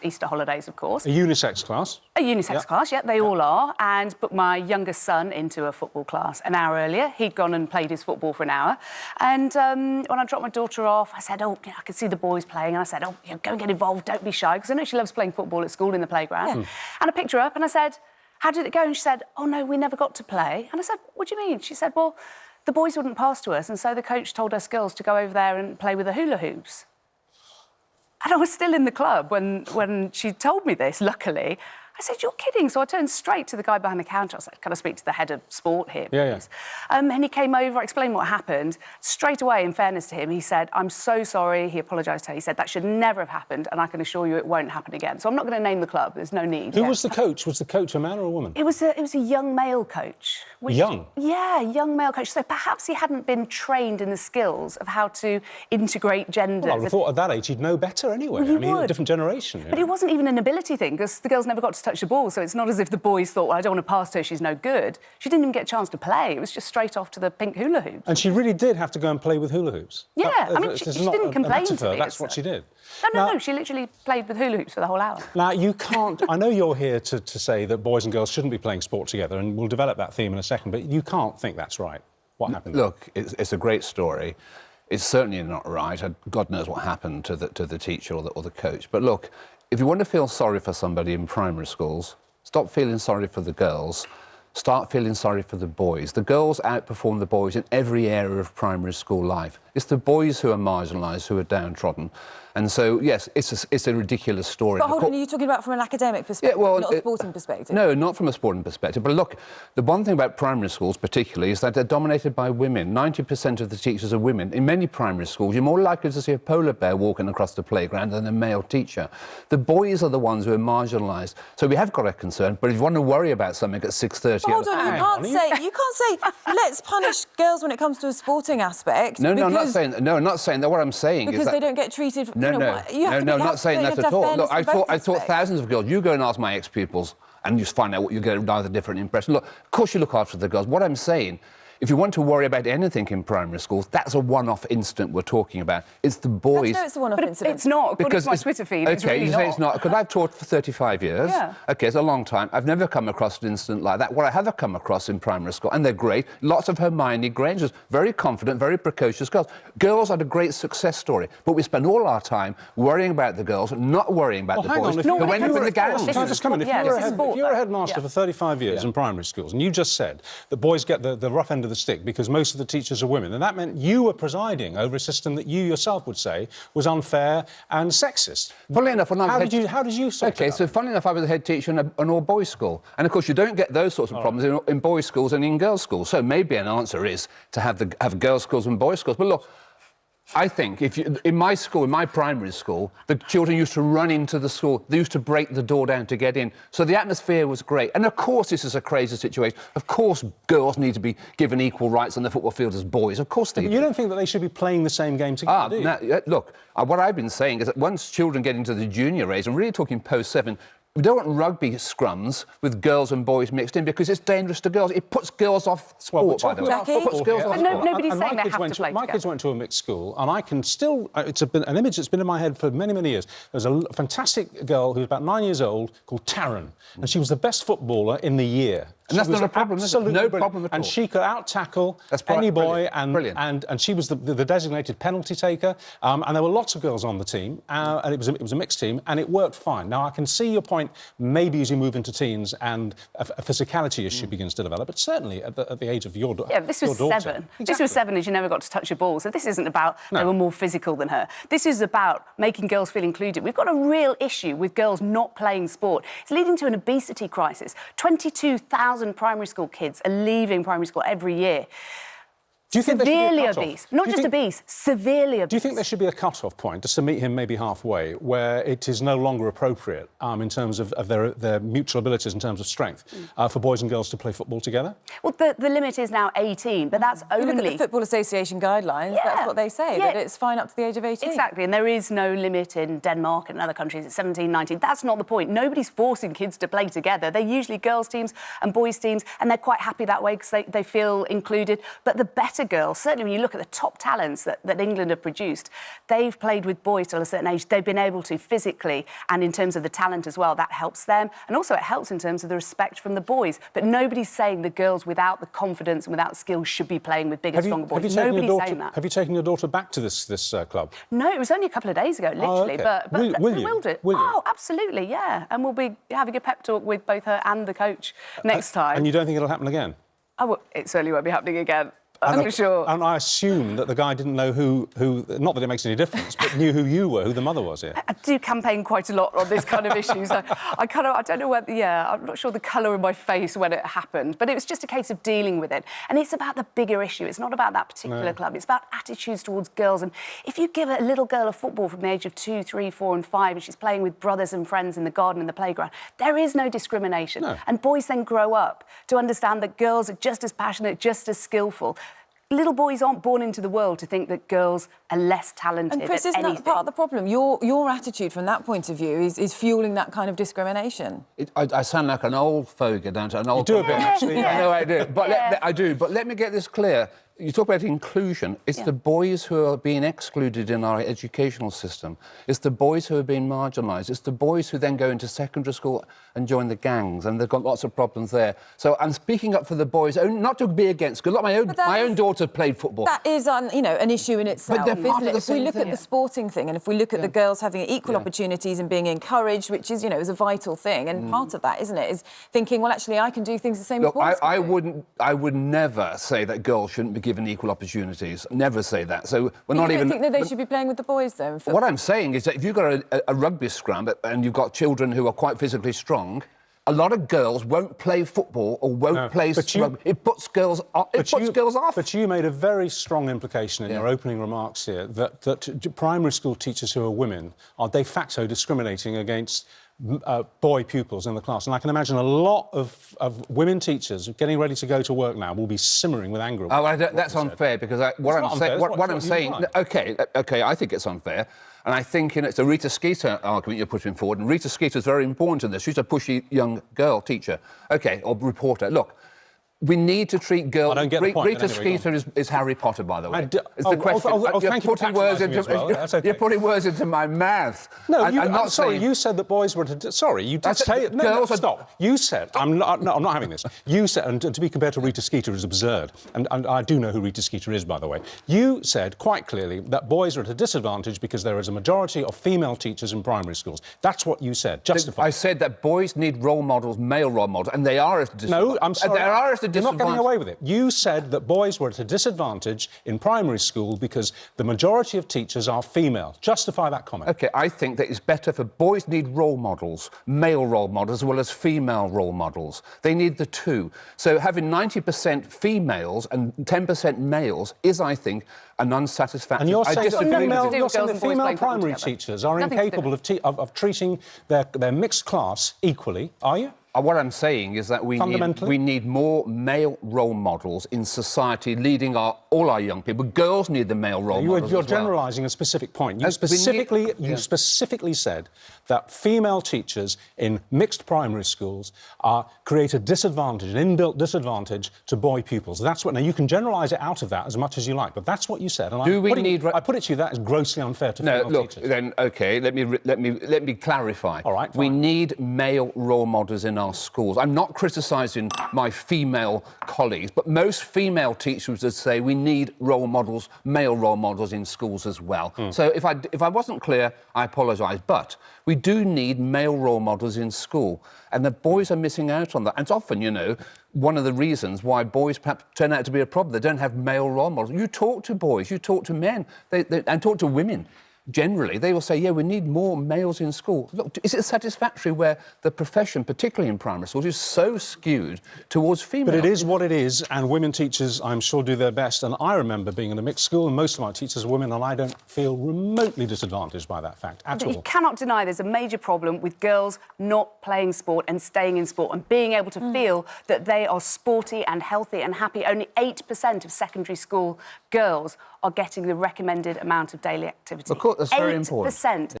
Easter holidays, of course. A unisex class? A unisex class, yeah, they all are, and put my youngest son into a football class an hour earlier. He'd gone and played his football for an hour. And when I dropped my daughter off, I said, oh, I could see the boys playing, and I said, oh, go and get involved, don't be shy, because I know she loves playing football at school in the playground. Yeah. And I picked her up and I said, how did it go? And she said, oh, no, we never got to play. And I said, what do you mean? She said, well, the boys wouldn't pass to us, and so the coach told us girls to go over there and play with the hula hoops. And I was still in the club when she told me this, luckily. I said, you're kidding. So I turned straight to the guy behind the counter. I was like, can I speak to the head of sport here, please? And he came over, I explained what happened. Straight away, in fairness to him, he said, I'm so sorry. He apologised to her. He said, that should never have happened, and I can assure you it won't happen again. So I'm not going to name the club. There's no need. Who was the coach? Was the coach a man or a woman? It was a young male coach. Young? Yeah, young male coach. So perhaps he hadn't been trained in the skills of how to integrate genders. Well, I would have thought at that age he'd know better anyway. Well, I mean, a different generation. But it wasn't even an ability thing, because the girls never got to touch the ball, so it's not as if the boys thought, well, I don't want to pass to her, she's no good. She didn't even get a chance to play. It was just straight off to the pink hula hoops. And she really did have to go and play with hula hoops? Yeah, I mean, she didn't complain to me. That's what she did? No, she literally played with hula hoops for the whole hour. Now, you can't... I know you're here to say that boys and girls shouldn't be playing sport together, and we'll develop that theme in a second, but you can't think that's right. What happened? Look, it's a great story. It's certainly not right. God knows what happened to the teacher or the coach. But look, if you want to feel sorry for somebody in primary schools, stop feeling sorry for the girls, start feeling sorry for the boys. The girls outperform the boys in every area of primary school life. It's the boys who are marginalised, who are downtrodden. And so, yes, it's a ridiculous story. But hold on, are you talking about from an academic perspective, not a sporting perspective? No, not from a sporting perspective. But look, the one thing about primary schools particularly is that they're dominated by women. 90% of the teachers are women. In many primary schools, you're more likely to see a polar bear walking across the playground than a male teacher. The boys are the ones who are marginalised. So we have got a concern, but if you want to worry about something at 6:30... Hold on, you can't say, let's punish girls when it comes to a sporting aspect. No, I'm not saying that. What I'm saying is that... Because they don't get treated... I'm not saying that at all. Look, I taught thousands of girls. You go and ask my ex-pupils and you just find out what you get another different impression. Look, of course you look after the girls. What I'm saying, if you want to worry about anything in primary schools, that's a one-off incident we're talking about. It's the boys... No, it's a one-off incident. It's not. Because my Twitter feed, it's really you say it's not, because I've taught for 35 years. Yeah. OK, it's a long time. I've never come across an incident like that. What I have come across in primary school, and they're great, lots of Hermione Grangers, very confident, very precocious girls. Girls are a great success story, but we spend all our time worrying about the girls, not worrying about the boys. If you're a headmaster for 35 years in primary schools, and you just said that boys get the rough end of the stick because most of the teachers are women, and that meant you were presiding over a system that you yourself would say was unfair and sexist. Funnily enough, how did you sort it out? So funnily enough, I was a head teacher in an all-boys school, and of course you don't get those sorts of problems in boys' schools and in girls' schools. So maybe an answer is to have girls' schools and boys' schools. But look, I think in my school, in my primary school, the children used to run into the school. They used to break the door down to get in. So the atmosphere was great. And of course this is a crazy situation. Of course girls need to be given equal rights on the football field as boys. Of course they do. You don't think that they should be playing the same game together, do you? Look, what I've been saying is that once children get into the junior age, I'm really talking post-7, we don't want rugby scrums with girls and boys mixed in because it's dangerous to girls. It puts girls off sport, by the way. It puts girls off sport. Nobody's saying they have to play together. My kids went to a mixed school, and I can still... It's an image that's been in my head for many, many years. There's a fantastic girl who's about 9 years old called Taryn, and she was the best footballer in the year. And that's not a problem, is it? No problem at all. And she could out-tackle any boy, and she was the designated penalty taker. And there were lots of girls on the team, and it was a mixed team, and it worked fine. Now, I can see your point, maybe as you move into teens and a physicality issue begins to develop, but certainly at the age of your daughter. Yeah, this was 7. Exactly. This was 7 as you never got to touch a ball, so this isn't about they were more physical than her. This is about making girls feel included. We've got a real issue with girls not playing sport. It's leading to an obesity crisis. 22,000 primary school kids are leaving primary school every year. Do you think severely obese, not just obese, severely obese. Do you think there should be a cut-off point, just to meet him maybe halfway, where it is no longer appropriate in terms of their mutual abilities, in terms of strength, for boys and girls to play football together? Well, the limit is now 18, but that's only... You look at the Football Association guidelines, that's what they say, that it's fine up to the age of 18. Exactly, and there is no limit in Denmark and other countries. It's 17, 19. That's not the point. Nobody's forcing kids to play together. They're usually girls' teams and boys' teams, and they're quite happy that way because they feel included. But the better better girls, certainly when you look at the top talents that England have produced, they've played with boys till a certain age. They've been able to physically, and in terms of the talent as well, that helps them. And also it helps in terms of the respect from the boys. But nobody's saying the girls without the confidence and without skills should be playing with bigger, stronger boys. Nobody's saying that. Have you taken your daughter back to this club? No, it was only a couple of days ago, literally. Oh, okay. But will you? will do. Will you? Oh, absolutely, yeah. And we'll be having a pep talk with both her and the coach next time. And you don't think it'll happen again? Oh, well, it certainly won't be happening again. I'm for sure. And I assume that the guy didn't know who, not that it makes any difference, but knew who you were, who the mother was here. I do campaign quite a lot on this kind of issues. I don't know whether, I'm not sure the colour in my face when it happened, but it was just a case of dealing with it. And it's about the bigger issue. It's not about that particular club. It's about attitudes towards girls. And if you give a little girl a football from the age of 2, 3, 4 and 5, and she's playing with brothers and friends in the garden and the playground, there is no discrimination. No. And boys then grow up to understand that girls are just as passionate, just as skillful. Little boys aren't born into the world to think that girls are less talented And Chris, at isn't anything. that part of the problem? Your attitude from that point of view is fueling that kind of discrimination. I sound like an old fogey, don't I? An old You do a bit, actually. I know I do. But I do. But let me get this clear. You talk about inclusion. It's the boys who are being excluded in our educational system. It's the boys who are being marginalised. It's the boys who then go into secondary school and join the gangs, and they've got lots of problems there. So I'm speaking up for the boys, not to be against. Because my own daughter played football. That is, an issue in itself. But they're part of the If we same look thing. at the sporting thing, and if we look at the girls having equal opportunities and being encouraged, which is, is a vital thing, and part of that, isn't it, is thinking, well, actually, I can do things the same as boys can do. I would never say that girls shouldn't be given equal opportunities. Never say that. So we're not even. You don't think that they should be playing with the boys, though? What I'm saying is that if you've got a rugby scrum and you've got children who are quite physically strong, a lot of girls won't play football or won't play rugby. It puts girls off. Girls off. But you made a very strong implication in your opening remarks here that primary school teachers who are women are de facto discriminating against boy pupils in the class. And I can imagine a lot of women teachers getting ready to go to work now will be simmering with anger. That's unfair, because what I'm saying... OK, I think it's unfair. And I think it's a Rita Skeeter argument you're putting forward, and Rita Skeeter's very important in this. She's a pushy young girl teacher, or reporter. Look, we need to treat girls... I don't get the point. Rita Skeeter is Harry Potter, by the way. It's the question. Thank you for patronising me as well. That's okay. You're putting words into my mouth. No, I'm sorry, you said that boys were... Sorry, you did say it. No, stop. You said... I'm not having this. You said, and to be compared to Rita Skeeter is absurd, and I do know who Rita Skeeter is, by the way. You said quite clearly that boys are at a disadvantage because there is a majority of female teachers in primary schools. That's what you said. Justify. I said that boys need role models, male role models, and they are at a disadvantage. No, I'm sorry. They are at a disadvantage. You're not getting away with it. You said that boys were at a disadvantage in primary school because the majority of teachers are female. Justify that comment. OK, I think that it's better for boys need role models, male role models, as well as female role models. They need the two. So having 90% females and 10% males is, I think, an unsatisfactory... And you're saying that female primary together. teachers are incapable of treating their mixed class equally, are you? What I'm saying is that we need more male role models in society leading all our young people. Girls need the male role models. You're generalising a specific point. You specifically said that female teachers in mixed primary schools create a disadvantage, an inbuilt disadvantage to boy pupils. That's what. Now you can generalise it out of that as much as you like, but that's what you said. And I put it to you that is grossly unfair to female teachers. Then OK, let me clarify. All right. Fine. We need male role models in our schools. I'm not criticising my female colleagues, but most female teachers would say we need role models, male role models in schools as well. So if I wasn't clear, I apologise. But we do need male role models in school, and the boys are missing out on that. And it's often, one of the reasons why boys perhaps turn out to be a problem. They don't have male role models. You talk to boys, you talk to men, and talk to women. Generally, they will say, yeah, we need more males in school. Look, is it satisfactory where the profession, particularly in primary schools, is so skewed towards female? But it is what it is, and women teachers, I'm sure, do their best. And I remember being in a mixed school, and most of my teachers are women, and I don't feel remotely disadvantaged by that fact at all. You cannot deny there's a major problem with girls not playing sport and staying in sport and being able to feel that they are sporty and healthy and happy. Only 8% of secondary school girls are getting the recommended amount of daily activity. Of course, that's very important. 8%.